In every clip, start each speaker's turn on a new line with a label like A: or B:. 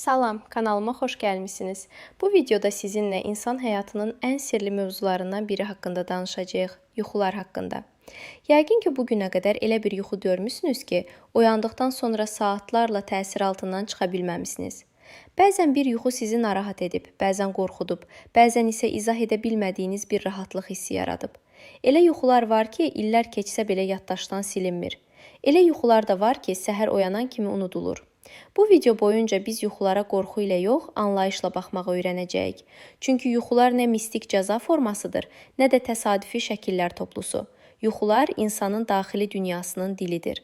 A: Salam, kanalıma xoş gəlmisiniz. Bu videoda sizinlə insan həyatının ən sirli mövzularından biri haqqında danışacağıq, yuxular haqqında. Yəqin ki, bu günə qədər elə bir yuxu görmüsünüz ki, oyandıqdan sonra saatlarla təsir altından çıxa bilməmisiniz. Bəzən bir yuxu sizi narahat edib, bəzən qorxudub, bəzən isə izah edə bilmədiyiniz bir rahatlıq hissi yaradıb. Elə yuxular var ki, illər keçsə belə yaddaşdan silinmir. Elə yuxular da var ki, səhər oyanan kimi unudulur. Bu video boyunca biz yuxulara qorxu ilə yox, anlayışla baxmağı öyrənəcəyik. Çünki yuxular nə mistik cəza formasıdır, nə də təsadüfi şəkillər toplusu. Yuxular insanın daxili dünyasının dilidir.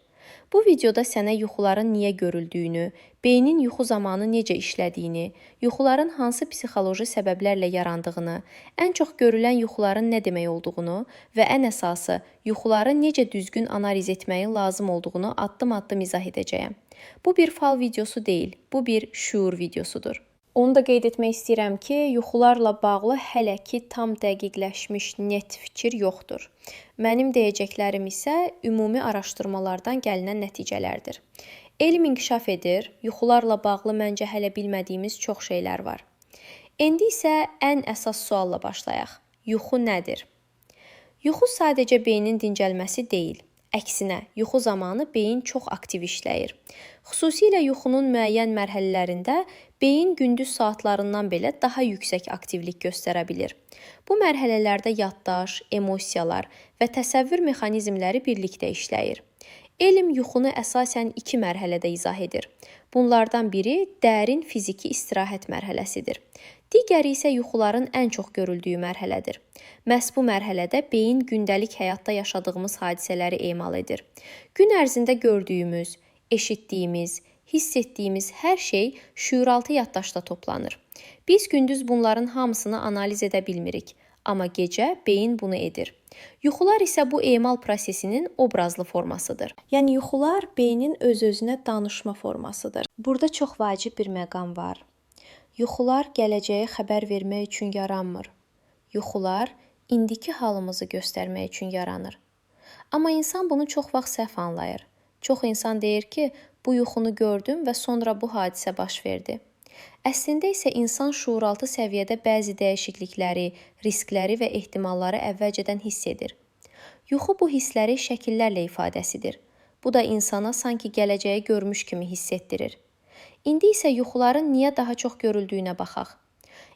A: Bu videoda sənə yuxuların niyə görüldüyünü, beynin yuxu zamanı necə işlədiyini, yuxuların hansı psixoloji səbəblərlə yarandığını, ən çox görülən yuxuların nə demək olduğunu və ən əsası, yuxuları necə düzgün analiz etməyin lazım olduğunu addım-addım izah edəcəyəm. Bu bir fal videosu deyil, bu bir şuur videosudur. Onu da qeyd etmək istəyirəm ki, yuxularla bağlı hələ ki tam dəqiqləşmiş net fikir yoxdur. Mənim deyəcəklərim isə ümumi araşdırmalardan gəlinən nəticələrdir. Elm inkişaf edir, yuxularla bağlı məncə hələ bilmədiyimiz çox şeylər var. İndi isə ən əsas sualla başlayaq. Yuxu nədir? Yuxu sadəcə beynin dincəlməsi deyil. Əksinə, yuxu zamanı beyin çox aktiv işləyir. Xüsusilə yuxunun müəyyən mərhələlərində beyin gündüz saatlarından belə daha yüksək aktivlik göstərə bilir. Bu mərhələlərdə yaddaş, emosiyalar və təsəvvür mexanizmləri birlikdə işləyir. Elm yuxunu əsasən iki mərhələdə izah edir. Bunlardan biri dərin fiziki istirahət mərhələsidir. Digəri isə yuxuların ən çox görüldüyü mərhələdir. Məhz bu mərhələdə beyin gündəlik həyatda yaşadığımız hadisələri emal edir. Gün ərzində gördüyümüz, eşitdiyimiz, hiss etdiyimiz hər şey şüuraltı yaddaşda toplanır. Biz gündüz bunların hamısını analiz edə bilmirik, amma gecə beyin bunu edir. Yuxular isə bu emal prosesinin obrazlı formasıdır. Yəni yuxular beynin öz-özünə danışma formasıdır. Burada çox vacib bir məqam var. Yuxular gələcəyə xəbər vermək üçün yaranmır. Yuxular indiki halımızı göstərmək üçün yaranır. Amma insan bunu çox vaxt səhv anlayır. Çox insan deyir ki, bu yuxunu gördüm və sonra bu hadisə baş verdi. Əslində isə insan şuuraltı səviyyədə bəzi dəyişiklikləri, riskləri və ehtimalları əvvəlcədən hiss edir. Yuxu bu hissləri şəkillərlə ifadəsidir. Bu da insana sanki gələcəyi görmüş kimi hiss etdirir. İndi isə yuxuların niyə daha çox görüldüyünə baxaq.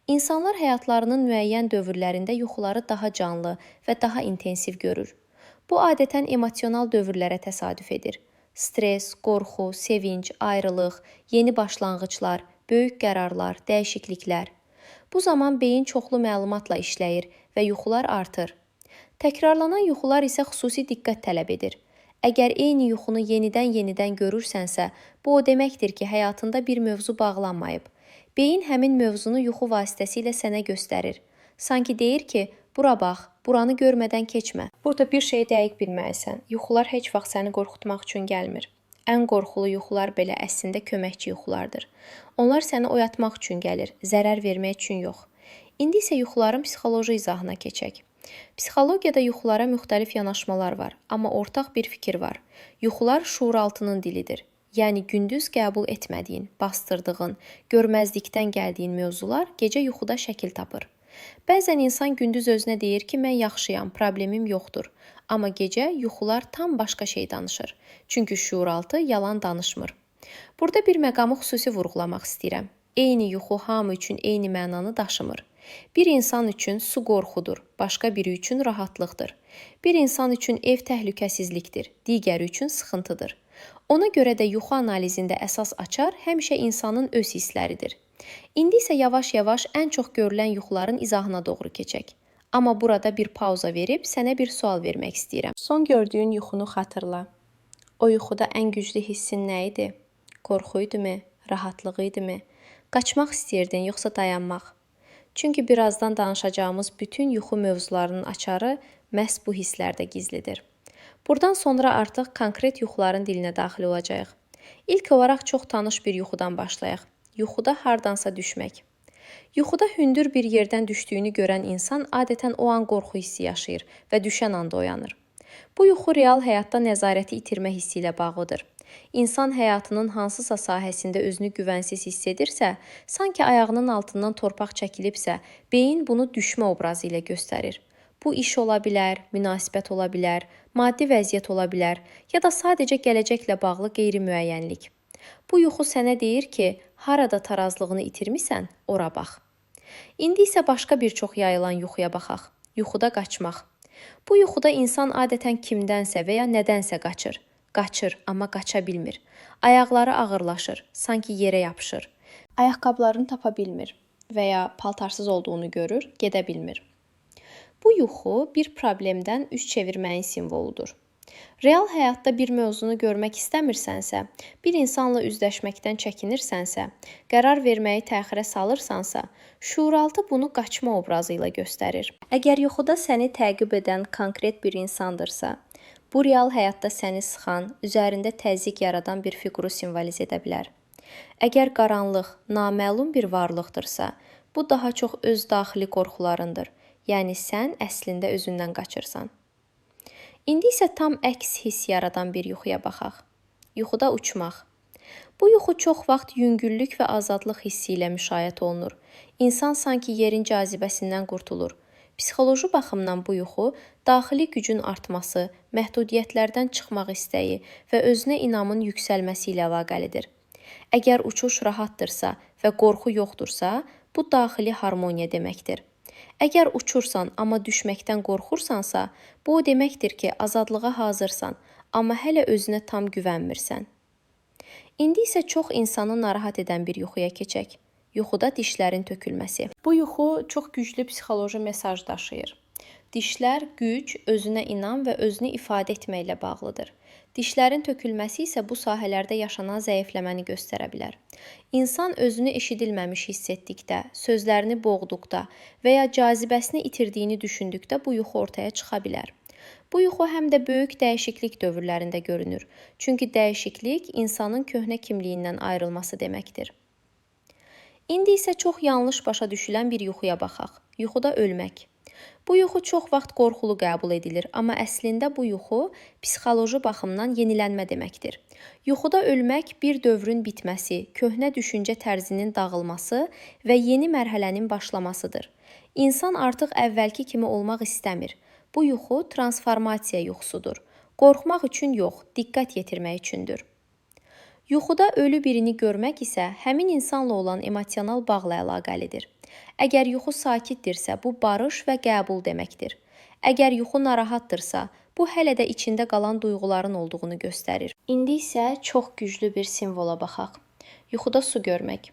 A: İnsanlar həyatlarının müəyyən dövrlərində yuxuları daha canlı və daha intensiv görür. Bu adətən emosional dövrlərə təsadüf edir. Stres, qorxu, sevinc, ayrılıq, yeni başlanğıclar, böyük qərarlar, dəyişikliklər. Bu zaman beyin çoxlu məlumatla işləyir və yuxular artır. Təkrarlanan yuxular isə xüsusi diqqət tələb edir. Əgər eyni yuxunu yenidən görürsənsə, bu o deməkdir ki, həyatında bir mövzu bağlanmayıb. Beyin həmin mövzunu yuxu vasitəsilə sənə göstərir. Sanki deyir ki, bura bax, buranı görmədən keçmə. Burada bir şeyi dəqiq bilməlisən. Yuxular heç vaxt səni qorxutmaq üçün gəlmir. Ən qorxulu yuxular belə əslində köməkçi yuxulardır. Onlar səni oyatmaq üçün gəlir, zərər vermək üçün yox. İndi isə yuxuların psixoloji izahına keçək. Psixologiyada yuxulara müxtəlif yanaşmalar var, amma ortaq bir fikir var. Yuxular şuuraltının dilidir. Yəni gündüz qəbul etmədiyin, bastırdığın, görməzlikdən gəldiyin mövzular gecə yuxuda şəkil tapır. Bəzən insan gündüz özünə deyir ki, mən yaxşıyam, problemim yoxdur. Amma gecə yuxular tam başqa şey danışır. Çünki şuuraltı yalan danışmır. Burada bir məqamı xüsusi vurğulamaq istəyirəm. Eyni yuxu hamı üçün eyni mənanı daşımır. Bir insan üçün su qorxudur, başqa biri üçün rahatlıqdır. Bir insan üçün ev təhlükəsizlikdir, digəri üçün sıxıntıdır. Ona görə də yuxu analizində əsas açar həmişə insanın öz hissləridir. İndi isə yavaş-yavaş ən çox görülən yuxuların izahına doğru keçək. Amma burada bir pauza verib sənə bir sual vermək istəyirəm. Son gördüyün yuxunu xatırla. O yuxuda ən güclü hissin nə idi? Qorxu idimi? Rahatlıq idimi? Qaçmaq istəyirdin, yoxsa dayanmaq? Çünki birazdan danışacağımız bütün yuxu mövzularının açarı məhz bu hisslərdə gizlidir. Buradan sonra artıq konkret yuxuların dilinə daxil olacağıq. İlk olaraq çox tanış bir yuxudan başlayaq. Yuxuda hardansa düşmək. Yuxuda hündür bir yerdən düşdüyünü görən insan adətən o an qorxu hissi yaşayır və düşən anda oyanır. Bu yuxu real həyatda nəzarəti itirmə hissi ilə bağlıdır. İnsan həyatının hansısa sahəsində özünü güvənsiz hiss edirsə, sanki ayağının altından torpaq çəkilibsə, beyin bunu düşmə obrazı ilə göstərir. Bu iş ola bilər, münasibət ola bilər, maddi vəziyyət ola bilər, ya da sadəcə gələcəklə bağlı qeyri-müəyyənlik. Bu yuxu sənə deyir ki, harada tarazlığını itirmisən, ora bax. İndi isə başqa bir çox yayılan yuxuya baxaq. Yuxuda qaçmaq. Bu yuxuda insan adətən kimdənsə və ya nədənsə qaçır. Qaçır, amma qaça bilmir. Ayaqları ağırlaşır, sanki yerə yapışır. Ayaqqabılarını tapa bilmir və ya paltarsız olduğunu görür, gedə bilmir. Bu yuxu bir problemdən üz çevirməyin simvoludur. Real həyatda bir mövzunu görmək istəmirsənsə, bir insanla üzləşməkdən çəkinirsənsə, qərar verməyi təxirə salırsansa, şuuraltı bunu qaçma obrazı ilə göstərir. Əgər yuxuda səni təqib edən konkret bir insandırsa, bu real həyatda səni sıxan, üzərində təzyiq yaradan bir fiquru simvoliz edə bilər. Əgər qaranlıq, naməlum bir varlıqdırsa, bu daha çox öz daxili qorxularındır. Yəni sən əslində özündən qaçırsan. İndi isə tam əks hiss yaradan bir yuxuya baxaq. Yuxuda uçmaq. Bu yuxu çox vaxt yüngüllük və azadlıq hissi ilə müşayiət olunur. İnsan sanki yerin cazibəsindən qurtulur. Psixoloji baxımdan bu yuxu daxili gücün artması, məhdudiyyətlərdən çıxmaq istəyi və özünə inamın yüksəlməsi ilə əlaqəlidir. Əgər uçuş rahatdırsa və qorxu yoxdursa, bu daxili harmoniya deməkdir. Əgər uçursan, amma düşməkdən qorxursansa, bu o deməkdir ki, azadlığa hazırsan, amma hələ özünə tam güvənmirsən. İndi isə çox insanı narahat edən bir yuxuya keçək. Yuxuda dişlərin tökülməsi. Bu yuxu çox güclü psixoloji mesaj daşıyır. Dişlər güc, özünə inam və özünü ifadə etməklə bağlıdır. Dişlərin tökülməsi isə bu sahələrdə yaşanan zəifləməni göstərə bilər. İnsan özünü eşidilməmiş hiss etdikdə, sözlərini boğduqda və ya cazibəsini itirdiyini düşündükdə bu yuxu ortaya çıxa bilər. Bu yuxu həm də böyük dəyişiklik dövrlərində görünür. Çünki dəyişiklik insanın köhnə kimliyindən ayrılması deməkdir. İndi isə çox yanlış başa düşülən bir yuxuya baxaq. Yuxuda ölmək. Bu yuxu çox vaxt qorxulu qəbul edilir, amma əslində bu yuxu psixoloji baxımdan yenilənmə deməkdir. Yuxuda ölmək bir dövrün bitməsi, köhnə düşüncə tərzinin dağılması və yeni mərhələnin başlamasıdır. İnsan artıq əvvəlki kimi olmaq istəmir. Bu yuxu transformasiya yuxusudur. Qorxmaq üçün yox, diqqət yetirmək üçündür. Yuxuda ölü birini görmək isə həmin insanla olan emosional bağla əlaqəlidir. Əgər yuxu sakitdirsə, bu barış və qəbul deməkdir. Əgər yuxu narahatdırsa, bu hələ də içində qalan duyğuların olduğunu göstərir. İndi isə çox güclü bir simvola baxaq. Yuxuda su görmək.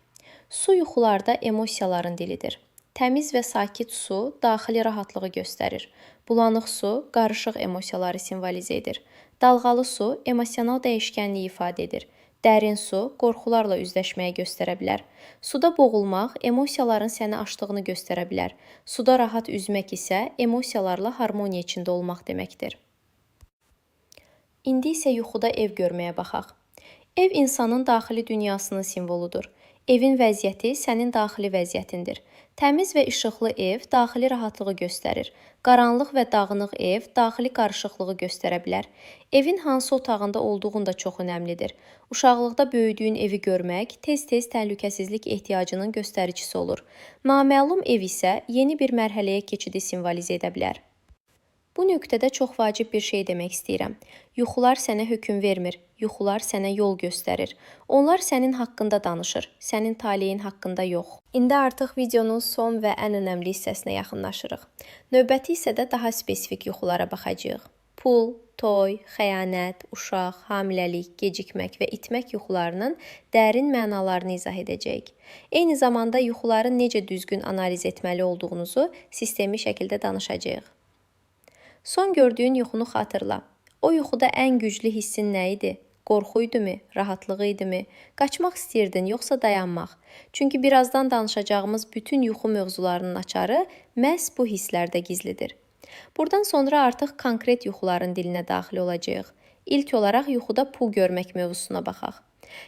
A: Su yuxularda emosiyaların dilidir. Təmiz və sakit su daxili rahatlığı göstərir. Bulanıq su qarışıq emosiyaları simvolizə edir. Dalğalı su emosional dəyişkənliyi ifadə edir. Dərin su qorxularla üzləşməyə göstərə bilər. Suda boğulmaq emosiyaların səni aşdığını göstərə bilər. Suda rahat üzmək isə emosiyalarla harmoniya içində olmaq deməkdir. İndi isə yuxuda ev görməyə baxaq. Ev insanın daxili dünyasının simvoludur. Evin vəziyyəti sənin daxili vəziyyətindir. Təmiz və işıqlı ev daxili rahatlığı göstərir. Qaranlıq və dağınıq ev daxili qarışıqlığı göstərə bilər. Evin hansı otağında olduğun da çox önəmlidir. Uşaqlıqda böyüdüyün evi görmək tez-tez təhlükəsizlik ehtiyacının göstəricisi olur. Naməlum ev isə yeni bir mərhələyə keçidi simvolizə edə bilər. Bu nöqtədə çox vacib bir şey demək istəyirəm. Yuxular sənə hökm vermir, yuxular sənə yol göstərir. Onlar sənin haqqında danışır, sənin taleyin haqqında yox. İndi artıq videonun son və ən önəmli hissəsinə yaxınlaşırıq. Növbəti hissədə daha spesifik yuxulara baxacağıq. Pul, toy, xəyanət, uşaq, hamiləlik, gecikmək və itmək yuxularının dərin mənalarını izah edəcəyik. Eyni zamanda yuxuları necə düzgün analiz etməli olduğunuzu sistemli şəkildə danışacağıq. Son gördüyün yuxunu xatırla. O yuxuda ən güclü hissin nə idi? Qorxu idimi? Rahatlıq idimi? Qaçmaq istəyirdin, yoxsa dayanmaq? Çünki birazdan danışacağımız bütün yuxu mövzularının açarı məhz bu hisslərdə gizlidir. Buradan sonra artıq konkret yuxuların dilinə daxil olacağıq. İlk olaraq yuxuda pul görmək mövzusuna baxaq.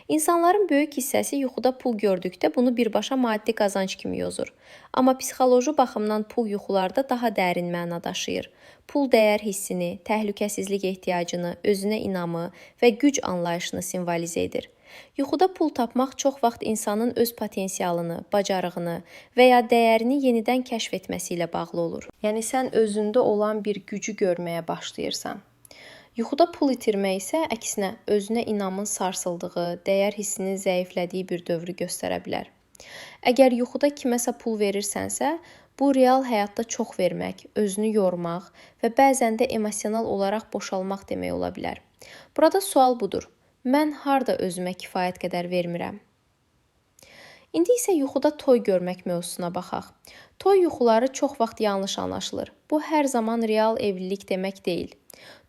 A: İnsanların böyük hissəsi yuxuda pul gördükdə bunu birbaşa maddi qazanc kimi yozur. Amma psixoloji baxımdan pul yuxularda daha dərin məna daşıyır. Pul dəyər hissini, təhlükəsizlik ehtiyacını, özünə inamı və güc anlayışını simvolizə edir. Yuxuda pul tapmaq çox vaxt insanın öz potensialını, bacarığını və ya dəyərini yenidən kəşf etməsi ilə bağlı olur. Yəni sən özündə olan bir gücü görməyə başlayırsan. Yuxuda pul itirmək isə əksinə özünə inamın sarsıldığı, dəyər hissinin zəiflədiyi bir dövrü göstərə bilər. Əgər yuxuda kiməsə pul verirsənsə, bu real həyatda çox vermək, özünü yormaq və bəzən də emosional olaraq boşalmaq demək ola bilər. Burada sual budur: mən harda özümə kifayət qədər vermirəm? İndi isə yuxuda toy görmək mövzusuna baxaq. Toy yuxuları çox vaxt yanlış anlaşılır. Bu hər zaman real evlilik demək deyil.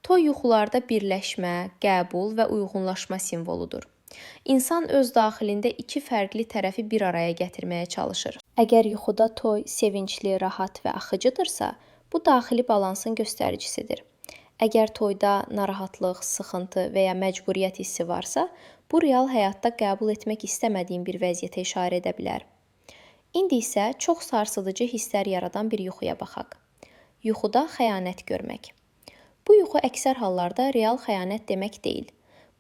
A: Toy yuxularda birləşmə, qəbul və uyğunlaşma simvoludur. İnsan öz daxilində iki fərqli tərəfi bir araya gətirməyə çalışır. Əgər yuxuda toy sevincli, rahat və axıcıdırsa, bu daxili balansın göstəricisidir. Əgər toyda narahatlıq, sıxıntı və ya məcburiyyət hissi varsa, bu real həyatda qəbul etmək istəmədiyin bir vəziyyətə işarə edə bilər. İndi isə çox sarsıdıcı hisslər yaradan bir yuxuya baxaq. Yuxuda xəyanət görmək. Bu yuxu əksər hallarda real xəyanət demək deyil.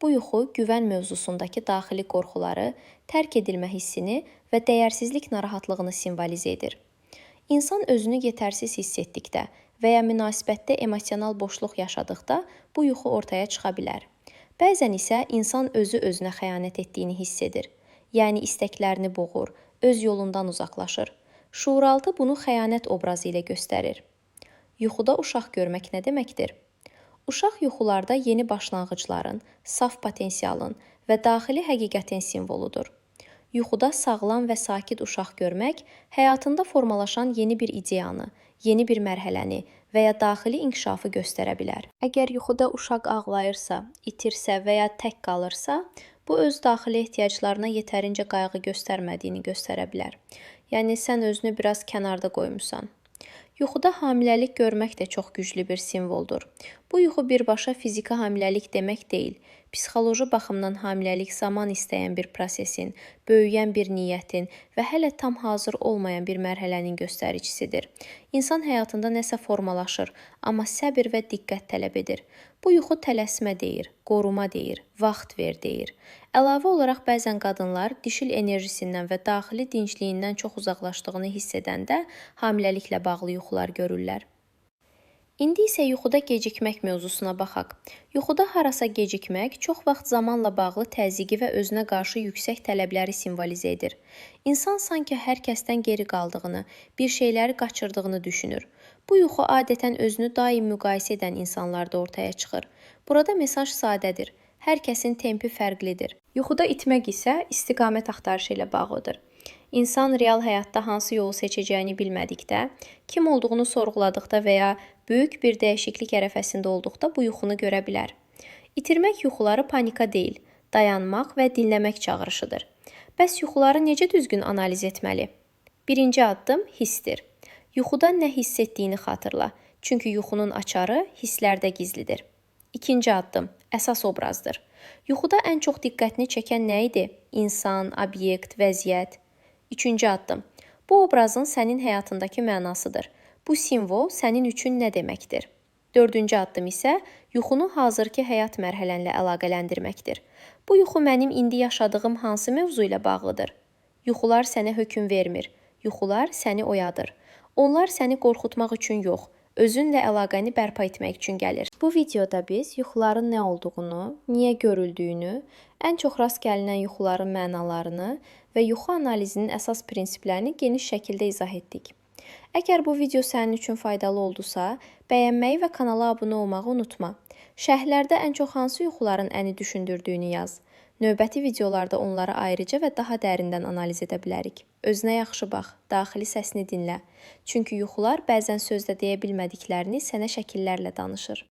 A: Bu yuxu güvən mövzusundakı daxili qorxuları, tərk edilmə hissini və dəyərsizlik narahatlığını simvolizə edir. İnsan özünü yetərsiz hiss etdikdə və ya münasibətdə emosional boşluq yaşadıqda bu yuxu ortaya çıxa bilər. Bəzən isə insan özü özünə xəyanət etdiyini hiss edir. Yəni istəklərini boğur, öz yolundan uzaqlaşır. Şuuraltı bunu xəyanət obrazı ilə göstərir. Yuxuda uşaq görmək nə deməkdir? Uşaq yuxularda yeni başlanğıcların, saf potensialın və daxili həqiqətin simvoludur. Yuxuda sağlam və sakit uşaq görmək, həyatında formalaşan yeni bir ideyanı, yeni bir mərhələni və ya daxili inkişafı göstərə bilər. Əgər yuxuda uşaq ağlayırsa, itirsə və ya tək qalırsa, bu öz daxili ehtiyaclarına yetərincə qayğı göstərmədiyini göstərə bilər. Yəni sən özünü biraz kənarda qoymusan. Yuxuda hamiləlik görmək də çox güclü bir simvoldur. Bu yuxu birbaşa fiziki hamiləlik demək deyil. Psixoloji baxımdan hamiləlik zaman istəyən bir prosesin, böyüyən bir niyyətin və hələ tam hazır olmayan bir mərhələnin göstəricisidir. İnsan həyatında nəsə formalaşır, amma səbir və diqqət tələb edir. Bu yuxu tələsmə deyir, qoruma deyir, vaxt ver deyir. Əlavə olaraq bəzən qadınlar dişil enerjisindən və daxili dincliyindən çox uzaqlaşdığını hiss edəndə hamiləliklə bağlı yuxular görürlər. İndi isə yuxuda gecikmək mövzusuna baxaq. Yuxuda harasa gecikmək çox vaxt zamanla bağlı təzyiqi və özünə qarşı yüksək tələbləri simvolizə edir. İnsan sanki hər kəsdən geri qaldığını, bir şeyləri qaçırdığını düşünür. Bu yuxu adətən özünü daim müqayisə edən insanlarda ortaya çıxır. Burada mesaj sadədir. Hər kəsin tempi fərqlidir. Yuxuda itmək isə istiqamət axtarışı ilə bağlıdır. İnsan real həyatda hansı yolu seçəcəyini bilmədikdə, kim olduğunu sorğuladıqda və ya böyük bir dəyişiklik ərəfəsində olduqda bu yuxunu görə bilər. İtirmək yuxuları panika deyil, dayanmaq və dinləmək çağırışıdır. Bəs yuxuları necə düzgün analiz etməli? Birinci addım hissdir. Yuxuda nə hiss etdiyini xatırla, çünki yuxunun açarı hisslərdə gizlidir. İkinci addım əsas obrazdır. Yuxuda ən çox diqqətini çəkən nə idi? İnsan, obyekt, vəziyyət. Üçüncü addım. Bu obrazın sənin həyatındakı mənasıdır. Bu simvol sənin üçün nə deməkdir? Dördüncü addım isə yuxunu hazırki həyat mərhələnlə əlaqələndirməkdir. Bu yuxu mənim indi yaşadığım hansı mövzu ilə bağlıdır? Yuxular sənə hökm vermir. Yuxular səni oyadır. Onlar səni qorxutmaq üçün yox, özünlə əlaqəni bərpa etmək üçün gəlir. Bu videoda biz yuxuların nə olduğunu, niyə görüldüyünü, ən çox rast gəlinən yuxuların mənalarını və yuxu analizinin əsas prinsiplərini geniş şəkildə izah etdik. Əgər bu video sənin üçün faydalı oldusa, bəyənməyi və kanala abunə olmağı unutma. Şərhlərdə ən çox hansı yuxuların əni düşündürdüyünü yaz. Növbəti videolarda onları ayrıca və daha dərindən analiz edə bilərik. Özünə yaxşı bax, daxili səsini dinlə. Çünki yuxular bəzən sözdə deyə bilmədiklərini sənə şəkillərlə danışır.